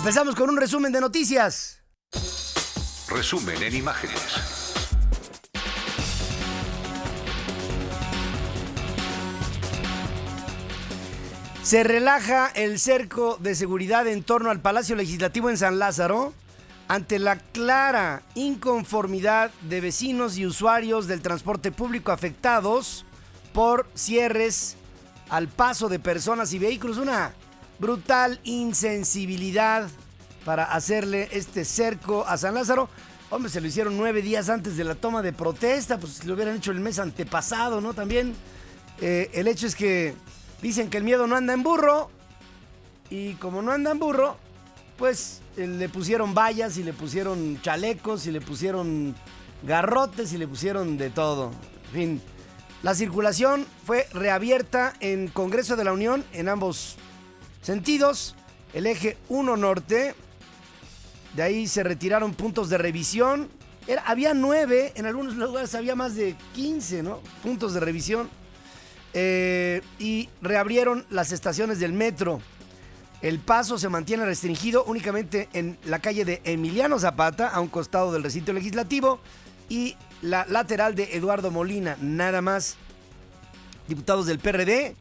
Empezamos con un resumen de noticias. Resumen en imágenes. Se relaja el cerco de seguridad en torno al Palacio Legislativo en San Lázaro ante la clara inconformidad de vecinos y usuarios del transporte público afectados por cierres al paso de personas y vehículos. Una brutal insensibilidad para hacerle este cerco a San Lázaro. Hombre, se lo hicieron 9 días antes de la toma de protesta, pues si lo hubieran hecho el mes antepasado, ¿no? También el hecho es que dicen que el miedo no anda en burro, y como no anda en burro, pues le pusieron vallas y le pusieron chalecos y le pusieron garrotes y le pusieron de todo. En fin, la circulación fue reabierta en Congreso de la Unión en ambos sentidos. El eje 1 norte, de ahí se retiraron puntos de revisión. Había 9, en algunos lugares había más de 15, ¿no? Puntos de revisión. Y reabrieron las estaciones del metro. El paso se mantiene restringido únicamente en la calle de Emiliano Zapata, a un costado del recinto legislativo, y la lateral de Eduardo Molina, nada más. Diputados del PRD,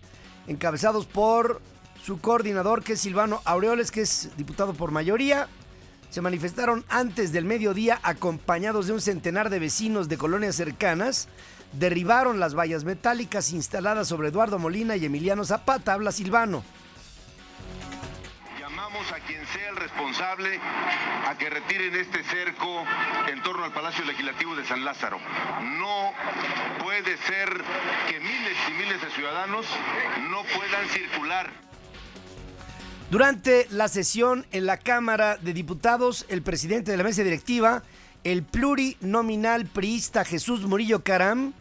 encabezados por su coordinador, que es Silvano Aureoles, que es diputado por mayoría, se manifestaron antes del mediodía acompañados de un centenar de vecinos de colonias cercanas. Derribaron las vallas metálicas instaladas sobre Eduardo Molina y Emiliano Zapata. Habla Silvano. Llamamos a quien sea el responsable a que retiren este cerco en torno al Palacio Legislativo de San Lázaro. No puede ser que miles y miles de ciudadanos no puedan circular. Durante la sesión en la Cámara de Diputados, el presidente de la mesa directiva, el plurinominal priista Jesús Murillo Caram,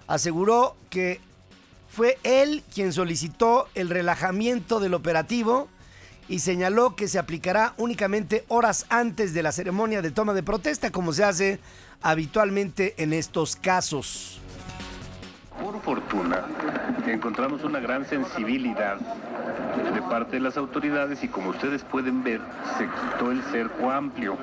aseguró que fue él quien solicitó el relajamiento del operativo y señaló que se aplicará únicamente horas antes de la ceremonia de toma de protesta, como se hace habitualmente en estos casos. Por fortuna, encontramos una gran sensibilidad de parte de las autoridades y, como ustedes pueden ver, se quitó el cerco amplio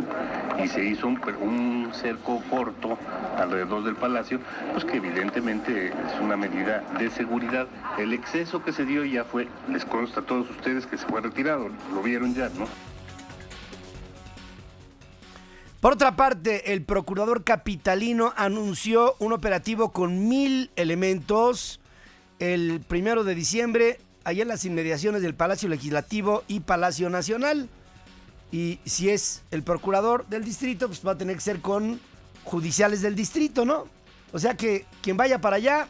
y se hizo un cerco corto alrededor del palacio, pues que evidentemente es una medida de seguridad. El exceso que se dio ya fue, les consta a todos ustedes que se fue retirado, lo vieron ya, ¿no? Por otra parte, el procurador capitalino anunció un operativo con 1,000 elementos el 1 de diciembre, allá en las inmediaciones del Palacio Legislativo y Palacio Nacional. Y si es el procurador del distrito, pues va a tener que ser con judiciales del distrito, ¿no? O sea que quien vaya para allá,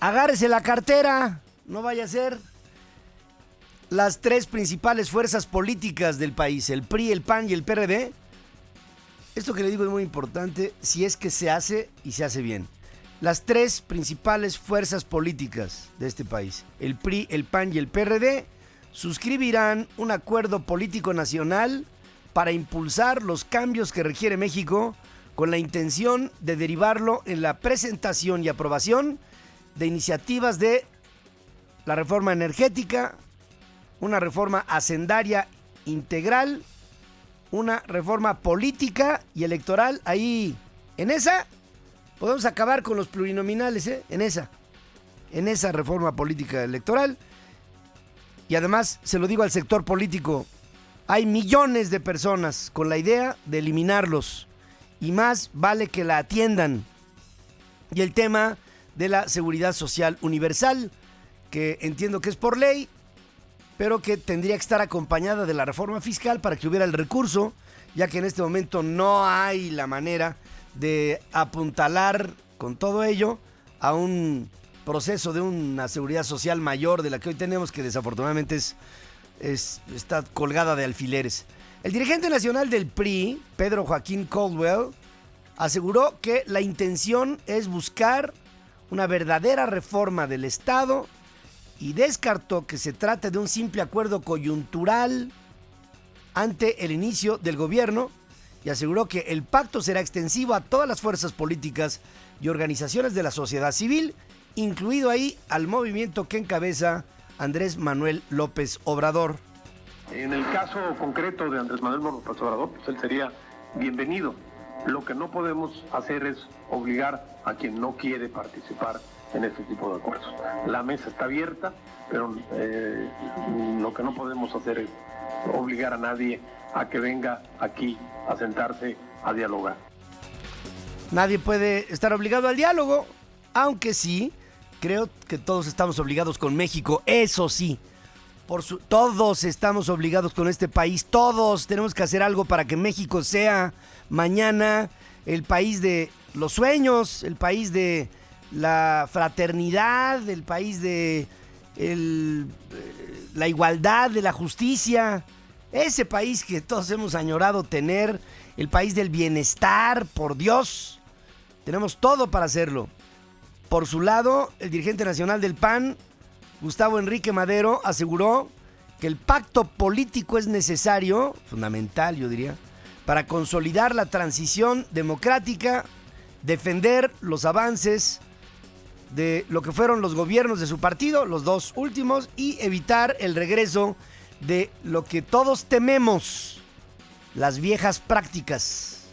agárrese la cartera, no vaya a ser. Las 3 principales fuerzas políticas del país, el PRI, el PAN y el PRD, esto que le digo es muy importante, si es que se hace y se hace bien. Las 3 principales fuerzas políticas de este país, el PRI, el PAN y el PRD, suscribirán un acuerdo político nacional para impulsar los cambios que requiere México, con la intención de derivarlo en la presentación y aprobación de iniciativas de la reforma energética, una reforma hacendaria integral, una reforma política y electoral. Ahí, en esa, podemos acabar con los plurinominales, en esa reforma política electoral. Y además, se lo digo al sector político, hay millones de personas con la idea de eliminarlos, y más vale que la atiendan. Y el tema de la seguridad social universal, que entiendo que es por ley, pero que tendría que estar acompañada de la reforma fiscal para que hubiera el recurso, ya que en este momento no hay la manera de apuntalar con todo ello a un proceso de una seguridad social mayor de la que hoy tenemos, que desafortunadamente está colgada de alfileres. El dirigente nacional del PRI, Pedro Joaquín Caldwell, aseguró que la intención es buscar una verdadera reforma del Estado y descartó que se trate de un simple acuerdo coyuntural ante el inicio del gobierno, y aseguró que el pacto será extensivo a todas las fuerzas políticas y organizaciones de la sociedad civil, incluido ahí al movimiento que encabeza Andrés Manuel López Obrador. En el caso concreto de Andrés Manuel López Obrador, pues él sería bienvenido. Lo que no podemos hacer es obligar a quien no quiere participar en este tipo de acuerdos. La mesa está abierta, pero lo que no podemos hacer es obligar a nadie a que venga aquí a sentarse a dialogar. Nadie puede estar obligado al diálogo, aunque sí, creo que todos estamos obligados con México, eso sí. Todos estamos obligados con este país, todos tenemos que hacer algo para que México sea mañana el país de los sueños, el país de la fraternidad, el país de la igualdad, de la justicia, ese país que todos hemos añorado tener, el país del bienestar, por Dios, tenemos todo para hacerlo. Por su lado, el dirigente nacional del PAN, Gustavo Enrique Madero, aseguró que el pacto político es necesario, fundamental yo diría, para consolidar la transición democrática, defender los avances de lo que fueron los gobiernos de su partido, los dos últimos, y evitar el regreso de lo que todos tememos, las viejas prácticas.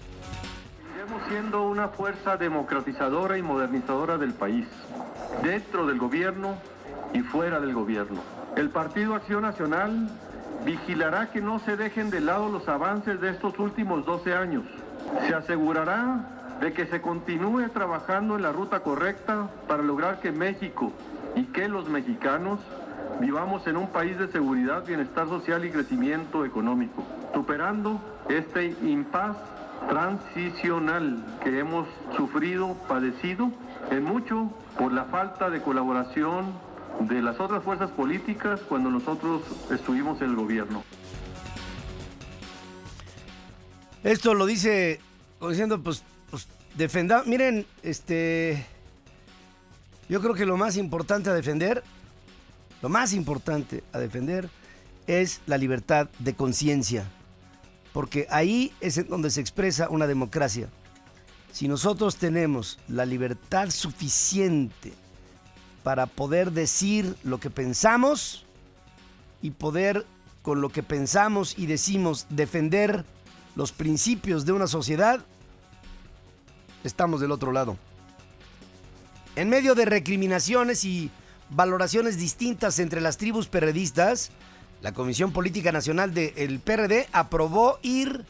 Seguimos siendo una fuerza democratizadora y modernizadora del país, dentro del gobierno y fuera del gobierno. El Partido Acción Nacional vigilará que no se dejen de lado los avances de estos últimos 12 años. Se asegurará de que se continúe trabajando en la ruta correcta para lograr que México y que los mexicanos vivamos en un país de seguridad, bienestar social y crecimiento económico, superando este impas transicional que hemos sufrido, padecido, en mucho por la falta de colaboración de las otras fuerzas políticas cuando nosotros estuvimos en el gobierno. Esto lo dice diciendo, pues defendamos. Miren, yo creo que lo más importante a defender es la libertad de conciencia, porque ahí es en donde se expresa una democracia. Si nosotros tenemos la libertad suficiente para poder decir lo que pensamos y poder, con lo que pensamos y decimos, defender los principios de una sociedad, estamos del otro lado. En medio de recriminaciones y valoraciones distintas entre las tribus perredistas, la Comisión Política Nacional del PRD aprobó ir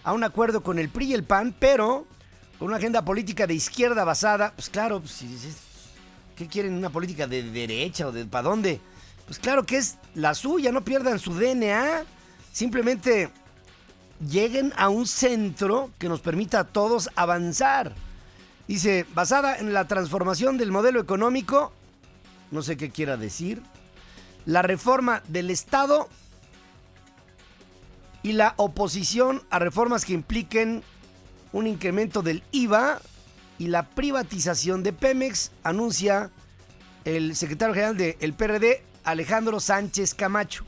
a un acuerdo con el PRI y el PAN, pero con una agenda política de izquierda basada, pues claro, ¿qué quieren? ¿Una política de derecha o de para dónde? Pues claro que es la suya, no pierdan su DNA. Simplemente lleguen a un centro que nos permita a todos avanzar. Dice, basada en la transformación del modelo económico, no sé qué quiera decir, la reforma del Estado y la oposición a reformas que impliquen un incremento del IVA y la privatización de Pemex, anuncia el secretario general del PRD, Alejandro Sánchez Camacho.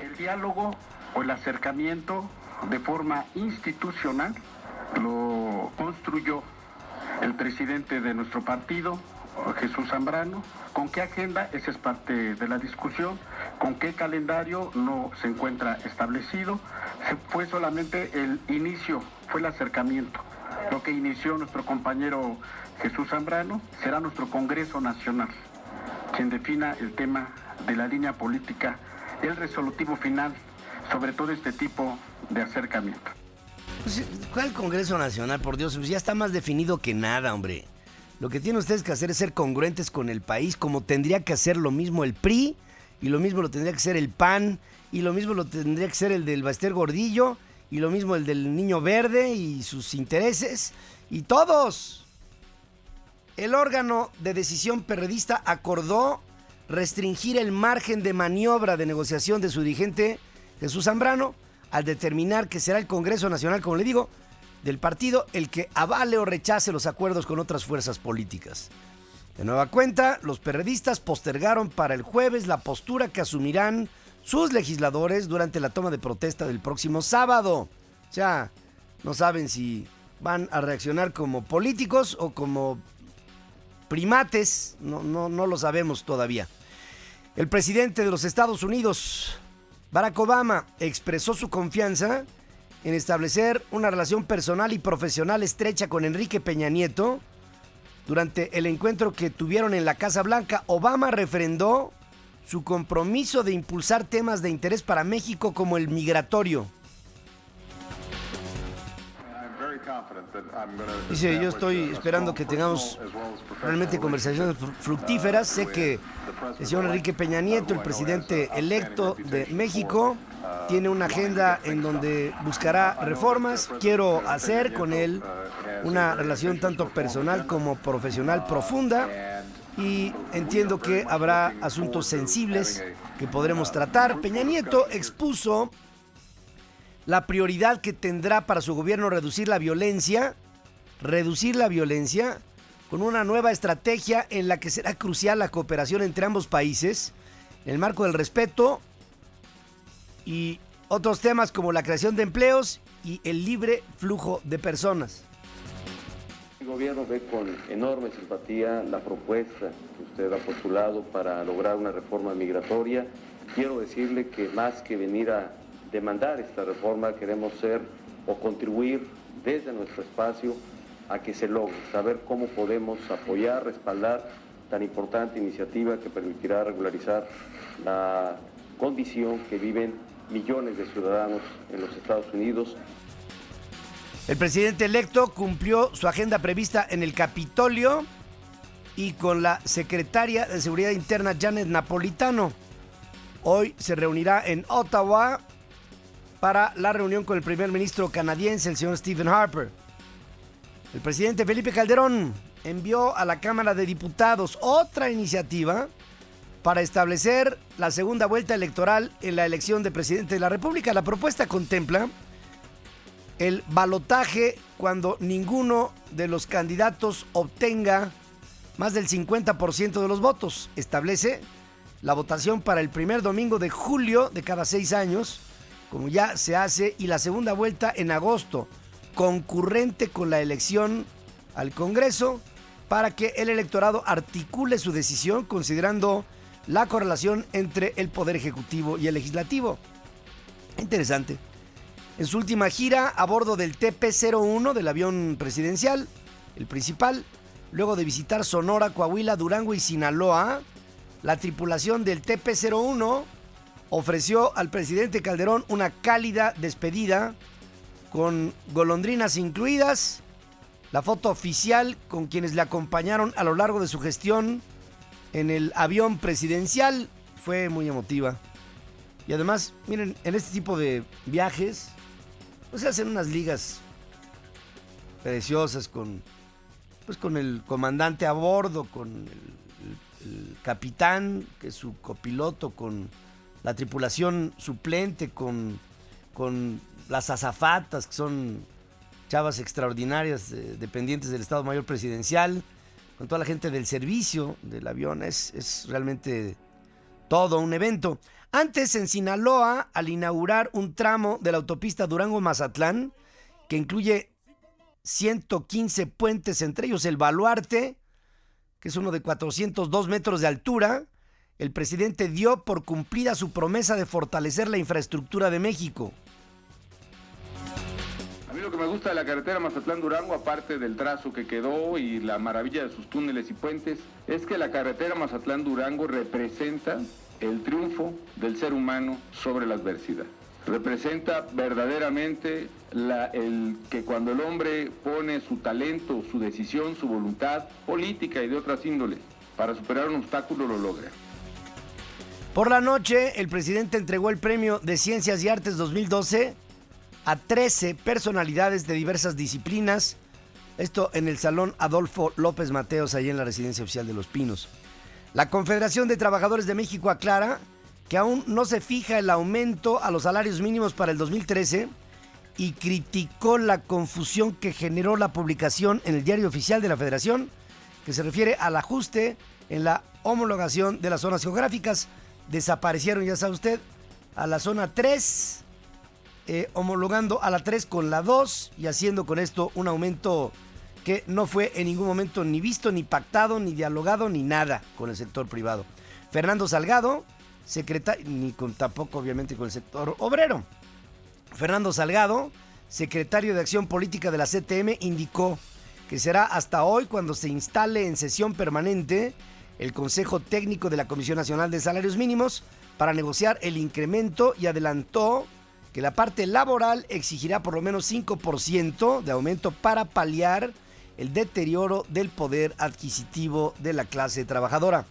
El diálogo o el acercamiento de forma institucional lo construyó el presidente de nuestro partido, Jesús Zambrano. ¿Con qué agenda? Esa es parte de la discusión. ¿Con qué calendario? No se encuentra establecido. Fue solamente el inicio, fue el acercamiento. Lo que inició nuestro compañero Jesús Zambrano será nuestro Congreso Nacional quien defina el tema de la línea política, el resolutivo final sobre todo este tipo de acercamiento. Pues, ¿cuál Congreso Nacional? Por Dios, ya está más definido que nada, hombre. Lo que tienen ustedes que hacer es ser congruentes con el país, como tendría que hacer lo mismo el PRI, y lo mismo lo tendría que hacer el PAN, y lo mismo lo tendría que hacer el del Baester Gordillo, y lo mismo el del Niño Verde y sus intereses, y todos. El órgano de decisión perredista acordó restringir el margen de maniobra de negociación de su dirigente Jesús Zambrano al determinar que será el Congreso Nacional, como le digo, del partido el que avale o rechace los acuerdos con otras fuerzas políticas. De nueva cuenta, los perredistas postergaron para el jueves la postura que asumirán sus legisladores durante la toma de protesta del próximo sábado. O sea, no saben si van a reaccionar como políticos o como primates, no lo sabemos todavía. El presidente de los Estados Unidos, Barack Obama expresó su confianza en establecer una relación personal y profesional estrecha con Enrique Peña Nieto durante el encuentro que tuvieron en la Casa Blanca. Obama refrendó su compromiso de impulsar temas de interés para México como el migratorio. Dice, yo estoy esperando que tengamos realmente conversaciones fructíferas. Sé que el señor Enrique Peña Nieto, el presidente electo de México, tiene una agenda en donde buscará reformas. Quiero hacer con él una relación tanto personal como profesional profunda y entiendo que habrá asuntos sensibles que podremos tratar. Peña Nieto expuso la prioridad que tendrá para su gobierno reducir la violencia con una nueva estrategia en la que será crucial la cooperación entre ambos países en el marco del respeto y otros temas como la creación de empleos y el libre flujo de personas. El gobierno ve con enorme simpatía la propuesta que usted ha postulado para lograr una reforma migratoria. Quiero decirle que más que venir a demandar esta reforma, queremos ser o contribuir desde nuestro espacio a que se logre, saber cómo podemos apoyar, respaldar tan importante iniciativa que permitirá regularizar la condición que viven millones de ciudadanos en los Estados Unidos. El presidente electo cumplió su agenda prevista en el Capitolio y con la secretaria de Seguridad Interna Janet Napolitano. Hoy se reunirá en Ottawa para la reunión con el primer ministro canadiense, el señor Stephen Harper. El presidente Felipe Calderón envió a la Cámara de Diputados otra iniciativa para establecer la segunda vuelta electoral en la elección de presidente de la República. La propuesta contempla el balotaje cuando ninguno de los candidatos obtenga más del 50% de los votos. Establece la votación para el primer domingo de julio de cada 6 años, como ya se hace, y la segunda vuelta en agosto, concurrente con la elección al Congreso, para que el electorado articule su decisión considerando la correlación entre el Poder Ejecutivo y el Legislativo. Interesante. En su última gira a bordo del TP-01 del avión presidencial, el principal, luego de visitar Sonora, Coahuila, Durango y Sinaloa, la tripulación del TP-01 ofreció al presidente Calderón una cálida despedida con golondrinas incluidas. La foto oficial con quienes le acompañaron a lo largo de su gestión en el avión presidencial fue muy emotiva. Y además, miren, en este tipo de viajes pues se hacen unas ligas preciosas con el comandante a bordo, con el capitán, que es su copiloto, con la tripulación suplente, con las azafatas, que son chavas extraordinarias, dependientes del Estado Mayor Presidencial, con toda la gente del servicio del avión. Es realmente todo un evento. Antes, en Sinaloa, al inaugurar un tramo de la autopista Durango-Mazatlán, que incluye 115 puentes, entre ellos el Baluarte, que es uno de 402 metros de altura, el presidente dio por cumplida su promesa de fortalecer la infraestructura de México. A mí lo que me gusta de la carretera Mazatlán-Durango, aparte del trazo que quedó y la maravilla de sus túneles y puentes, es que la carretera Mazatlán-Durango representa el triunfo del ser humano sobre la adversidad. Representa verdaderamente el que cuando el hombre pone su talento, su decisión, su voluntad política y de otras índoles para superar un obstáculo, lo logra. Por la noche, el presidente entregó el Premio de Ciencias y Artes 2012 a 13 personalidades de diversas disciplinas. Esto en el Salón Adolfo López Mateos, ahí en la Residencia Oficial de Los Pinos. La Confederación de Trabajadores de México aclara que aún no se fija el aumento a los salarios mínimos para el 2013 y criticó la confusión que generó la publicación en el Diario Oficial de la Federación, que se refiere al ajuste en la homologación de las zonas geográficas. Desaparecieron, ya sabe usted, a la zona 3, homologando a la 3 con la 2 y haciendo con esto un aumento que no fue en ningún momento ni visto, ni pactado, ni dialogado, ni nada con el sector privado. Fernando Salgado tampoco obviamente con el sector obrero. Fernando Salgado, secretario de Acción Política de la CTM, indicó que será hasta hoy cuando se instale en sesión permanente el Consejo Técnico de la Comisión Nacional de Salarios Mínimos para negociar el incremento, y adelantó que la parte laboral exigirá por lo menos 5% de aumento para paliar el deterioro del poder adquisitivo de la clase trabajadora.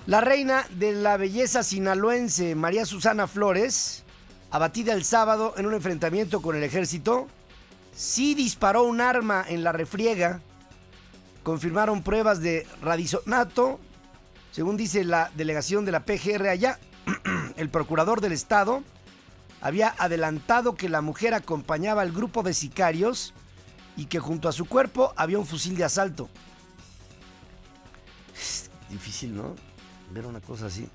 La reina de la belleza sinaloense, María Susana Flores, abatida el sábado en un enfrentamiento con el ejército, sí disparó un arma en la refriega. Confirmaron pruebas de radisonato, según dice la delegación de la PGR allá. El procurador del estado había adelantado que la mujer acompañaba al grupo de sicarios y que junto a su cuerpo había un fusil de asalto. Es difícil, ¿no? Ver una cosa así.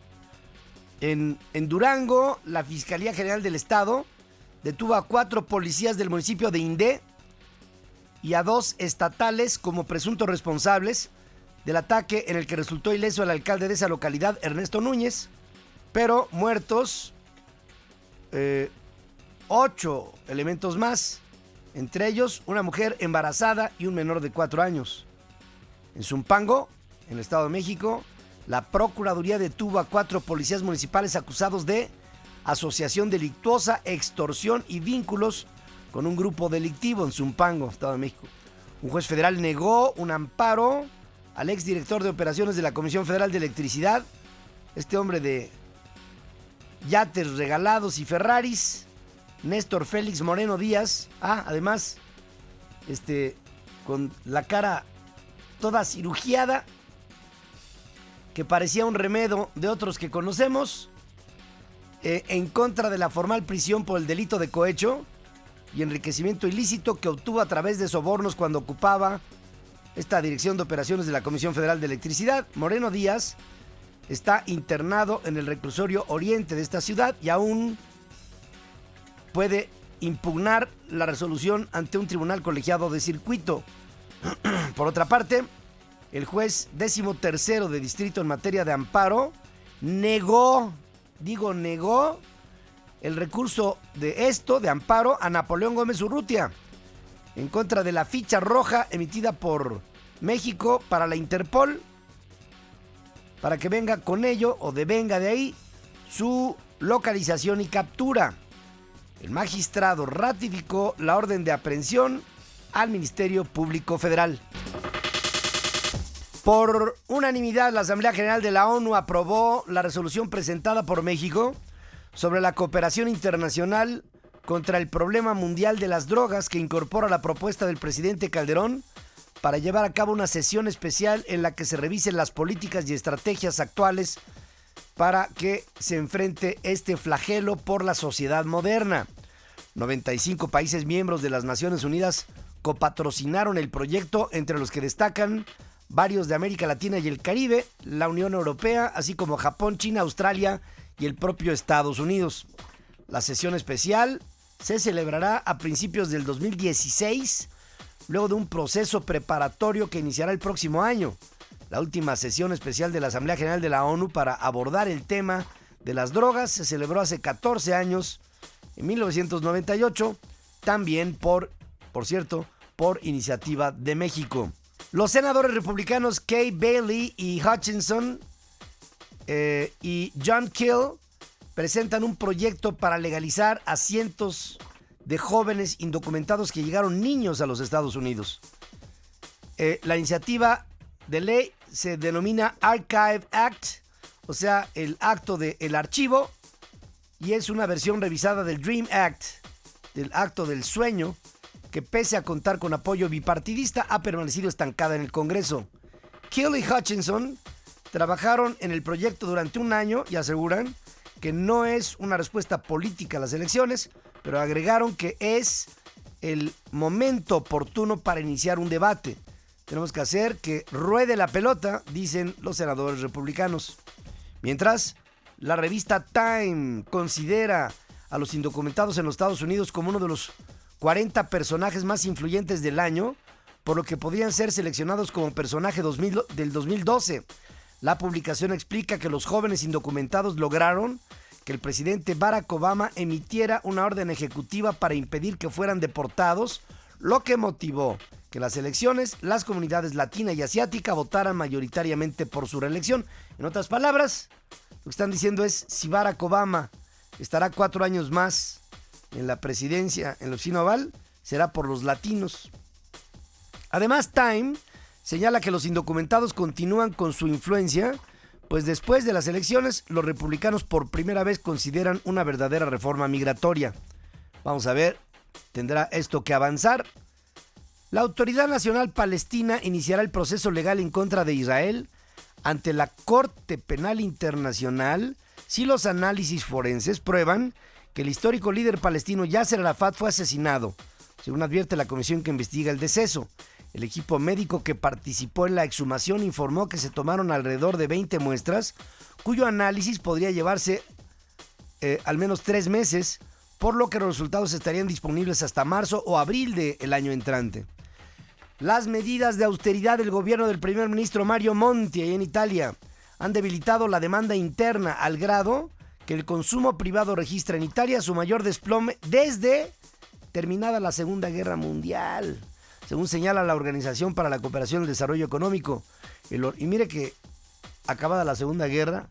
En Durango, la Fiscalía General del Estado detuvo a 4 policías del municipio de Indé y a 2 estatales como presuntos responsables del ataque en el que resultó ileso el alcalde de esa localidad, Ernesto Núñez, pero muertos 8 elementos más, entre ellos una mujer embarazada y un menor de 4 años. En Zumpango, en el Estado de México, la Procuraduría detuvo a 4 policías municipales acusados de asociación delictuosa, extorsión y vínculos con un grupo delictivo en Zumpango, Estado de México. Un juez federal negó un amparo al exdirector de operaciones de la Comisión Federal de Electricidad, este hombre de yates regalados y Ferraris, Néstor Félix Moreno Díaz. Además, con la cara toda cirugiada, que parecía un remedo de otros que conocemos, en contra de la formal prisión por el delito de cohecho y enriquecimiento ilícito que obtuvo a través de sobornos cuando ocupaba esta dirección de operaciones de la Comisión Federal de Electricidad. Moreno Díaz está internado en el reclusorio oriente de esta ciudad y aún puede impugnar la resolución ante un tribunal colegiado de circuito. Por otra parte, el juez 13º de distrito en materia de amparo negó el recurso de amparo a Napoleón Gómez Urrutia en contra de la ficha roja emitida por México para la Interpol, para que venga con ello o devenga de ahí su localización y captura. El magistrado ratificó la orden de aprehensión al Ministerio Público Federal. Por unanimidad, la Asamblea General de la ONU aprobó la resolución presentada por México sobre la cooperación internacional contra el problema mundial de las drogas, que incorpora la propuesta del presidente Calderón para llevar a cabo una sesión especial en la que se revisen las políticas y estrategias actuales para que se enfrente este flagelo por la sociedad moderna. 95 países miembros de las Naciones Unidas copatrocinaron el proyecto, entre los que destacan varios de América Latina y el Caribe, la Unión Europea, así como Japón, China, Australia y el propio Estados Unidos. La sesión especial se celebrará a principios del 2016, luego de un proceso preparatorio que iniciará el próximo año. La última sesión especial de la Asamblea General de la ONU para abordar el tema de las drogas se celebró hace 14 años, en 1998, también por iniciativa de México. Los senadores republicanos Kay Bailey y Hutchinson y John Kill presentan un proyecto para legalizar a cientos de jóvenes indocumentados que llegaron niños a los Estados Unidos. La iniciativa de ley se denomina Archive Act, o sea, el acto del archivo, y es una versión revisada del Dream Act, del acto del sueño, que pese a contar con apoyo bipartidista ha permanecido estancada en el Congreso. Kill y Hutchinson trabajaron en el proyecto durante un año y aseguran que no es una respuesta política a las elecciones, pero agregaron que es el momento oportuno para iniciar un debate. Tenemos que hacer que ruede la pelota, dicen los senadores republicanos. Mientras, la revista Time considera a los indocumentados en los Estados Unidos como uno de los 40 personajes más influyentes del año, por lo que podrían ser seleccionados como personaje del 2012. La publicación explica que los jóvenes indocumentados lograron que el presidente Barack Obama emitiera una orden ejecutiva para impedir que fueran deportados, lo que motivó que las elecciones, las comunidades latina y asiática votaran mayoritariamente por su reelección. En otras palabras, lo que están diciendo es, si Barack Obama estará 4 años más en la presidencia, en la oficina oval, será por los latinos. Además, Time señala que los indocumentados continúan con su influencia, pues después de las elecciones, los republicanos por primera vez consideran una verdadera reforma migratoria. Vamos a ver, ¿tendrá esto que avanzar? La Autoridad Nacional Palestina iniciará el proceso legal en contra de Israel ante la Corte Penal Internacional si los análisis forenses prueban que el histórico líder palestino Yasser Arafat fue asesinado, según advierte la comisión que investiga el deceso. El equipo médico que participó en la exhumación informó que se tomaron alrededor de 20 muestras, cuyo análisis podría llevarse al menos 3 meses, por lo que los resultados estarían disponibles hasta marzo o abril del año entrante. Las medidas de austeridad del gobierno del primer ministro Mario Monti en Italia han debilitado la demanda interna al grado que el consumo privado registra en Italia su mayor desplome desde terminada la Segunda Guerra Mundial, según señala la Organización para la Cooperación y el Desarrollo Económico. Y mire que acabada la Segunda Guerra,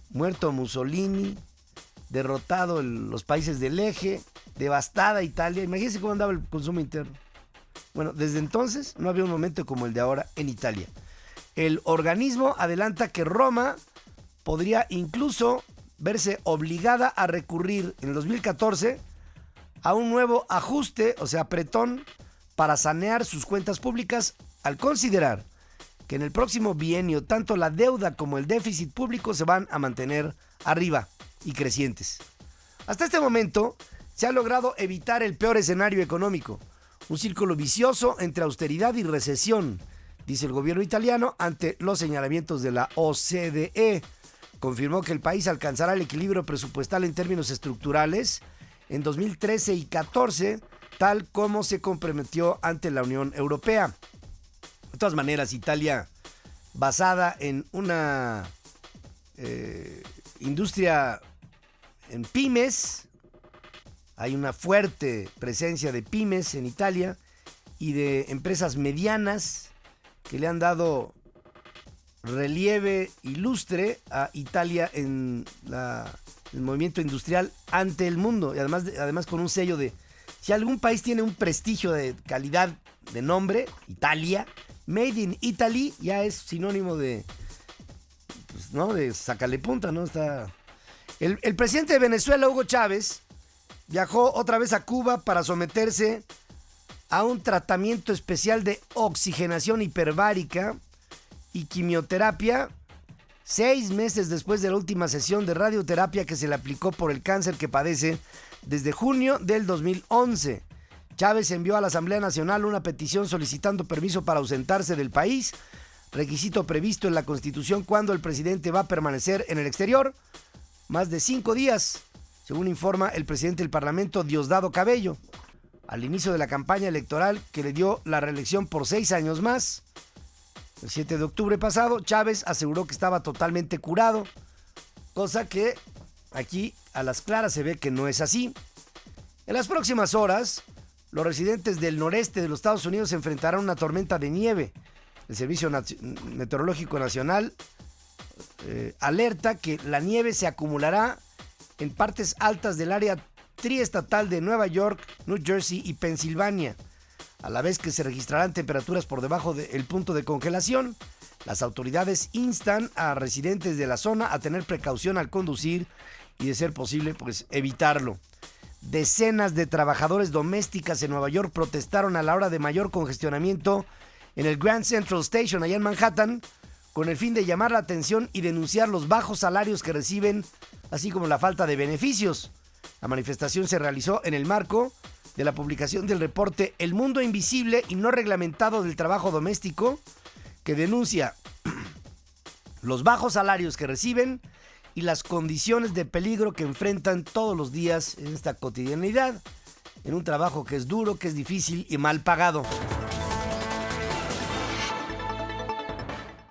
muerto Mussolini, derrotado los países del eje, devastada Italia. Imagínense cómo andaba el consumo interno. Bueno, desde entonces no había un momento como el de ahora en Italia. El organismo adelanta que Roma podría incluso verse obligada a recurrir en el 2014 a un nuevo ajuste, o sea, apretón, para sanear sus cuentas públicas, al considerar que en el próximo bienio tanto la deuda como el déficit público se van a mantener arriba y crecientes. Hasta este momento se ha logrado evitar el peor escenario económico, un círculo vicioso entre austeridad y recesión, dice el gobierno italiano ante los señalamientos de la OCDE. Confirmó que el país alcanzará el equilibrio presupuestal en términos estructurales en 2013 y 2014, tal como se comprometió ante la Unión Europea. De todas maneras, Italia, basada en una industria en pymes, hay una fuerte presencia de pymes en Italia y de empresas medianas que le han dado relieve y lustre a Italia en el movimiento industrial ante el mundo, y además con un sello de, si algún país tiene un prestigio de calidad de nombre, Italia, Made in Italy, ya es sinónimo de, pues, ¿no?, de sacarle punta, ¿no? El presidente de Venezuela, Hugo Chávez, viajó otra vez a Cuba para someterse a un tratamiento especial de oxigenación hiperbárica y quimioterapia 6 meses después de la última sesión de radioterapia que se le aplicó por el cáncer que padece desde junio del 2011. Chávez envió a la Asamblea Nacional una petición solicitando permiso para ausentarse del país, requisito previsto en la Constitución cuando el presidente va a permanecer en el exterior más de 5 días, según informa el presidente del Parlamento, Diosdado Cabello. Al inicio de la campaña electoral que le dio la reelección por 6 años más, el 7 de octubre pasado, Chávez aseguró que estaba totalmente curado, cosa que aquí a las claras se ve que no es así. En las próximas horas, los residentes del noreste de los Estados Unidos se enfrentarán a una tormenta de nieve. El Servicio Meteorológico Nacional alerta que la nieve se acumulará en partes altas del área triestatal de Nueva York, New Jersey y Pensilvania, a la vez que se registrarán temperaturas por debajo del punto de congelación. Las autoridades instan a residentes de la zona a tener precaución al conducir y, de ser posible, pues evitarlo. Decenas de trabajadores domésticas en Nueva York protestaron a la hora de mayor congestionamiento en el Grand Central Station, allá en Manhattan, con el fin de llamar la atención y denunciar los bajos salarios que reciben, así como la falta de beneficios. La manifestación se realizó en el marco de la publicación del reporte El Mundo Invisible y No Reglamentado del Trabajo Doméstico, que denuncia los bajos salarios que reciben y las condiciones de peligro que enfrentan todos los días en esta cotidianidad, en un trabajo que es duro, que es difícil y mal pagado.